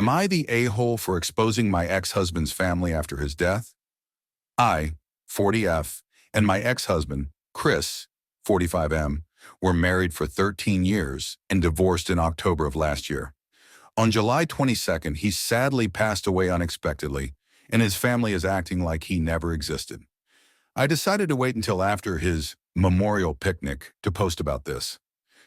Am I the a-hole for exposing my ex-husband's family after his death? I, 40F, and my ex-husband, Chris, 45M, were married for 13 years and divorced in October of last year. On July 22nd, he sadly passed away unexpectedly, and his family is acting like he never existed. I decided to wait until after his memorial picnic to post about this.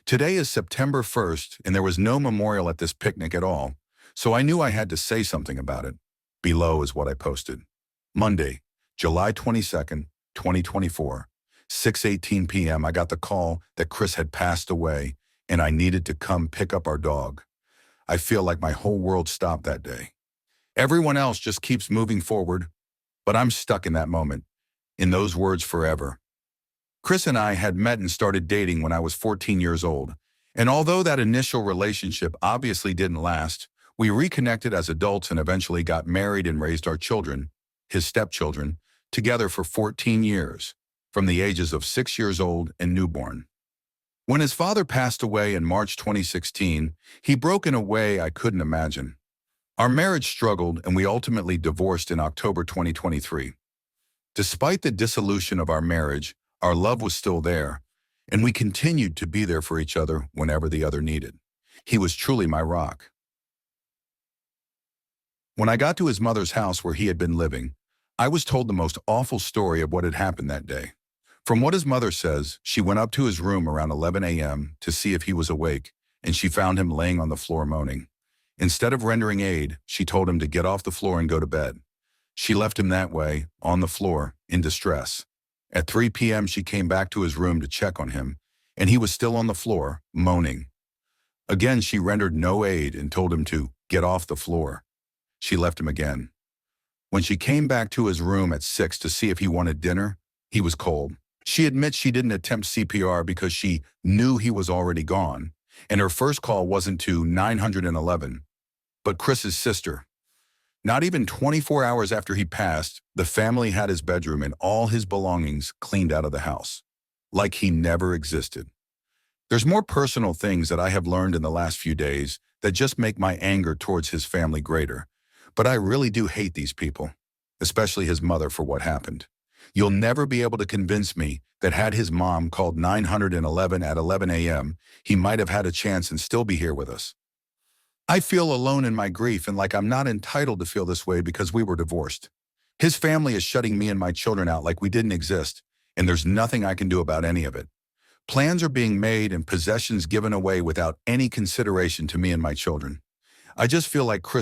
Today is September 1st, and there was no memorial at this picnic at all, so I knew I had to say something about it. Below is what I posted. Monday, July 22nd, 2024, 6:18 p.m. I got the call that Chris had passed away, and I needed to come pick up our dog. I feel like my whole world stopped that day. Everyone else just keeps moving forward, but I'm stuck in that moment, in those words forever. Chris and I had met and started dating when I was 14 years old, and although that initial relationship obviously didn't last, we reconnected as adults and eventually got married and raised our children, his stepchildren, together for 14 years, from the ages of 6 years old and newborn. When his father passed away in March 2016, he broke in a way I couldn't imagine. Our marriage struggled and we ultimately divorced in October 2023. Despite the dissolution of our marriage, our love was still there, and we continued to be there for each other whenever the other needed. He was truly my rock. When I got to his mother's house where he had been living, I was told the most awful story of what had happened that day. From what his mother says, she went up to his room around 11 a.m. to see if he was awake, and she found him laying on the floor moaning. Instead of rendering aid, she told him to get off the floor and go to bed. She left him that way, on the floor, in distress. At 3 p.m., she came back to his room to check on him, and he was still on the floor, moaning. Again, she rendered no aid and told him to get off the floor. She left him again. When she came back to his room at 6 to see if he wanted dinner, he was cold. She admits she didn't attempt CPR because she knew he was already gone, and her first call wasn't to 911, but Chris's sister. Not even 24 hours after he passed, the family had his bedroom and all his belongings cleaned out of the house, like he never existed. There's more personal things that I have learned in the last few days that just make my anger towards his family greater, but I really do hate these people, especially his mother, for what happened. You'll never be able to convince me that had his mom called 911 at 11 a.m., he might have had a chance and still be here with us. I feel alone in my grief and like I'm not entitled to feel this way because we were divorced. His family is shutting me and my children out like we didn't exist, and there's nothing I can do about any of it. Plans are being made and possessions given away without any consideration to me and my children. I just feel like Chris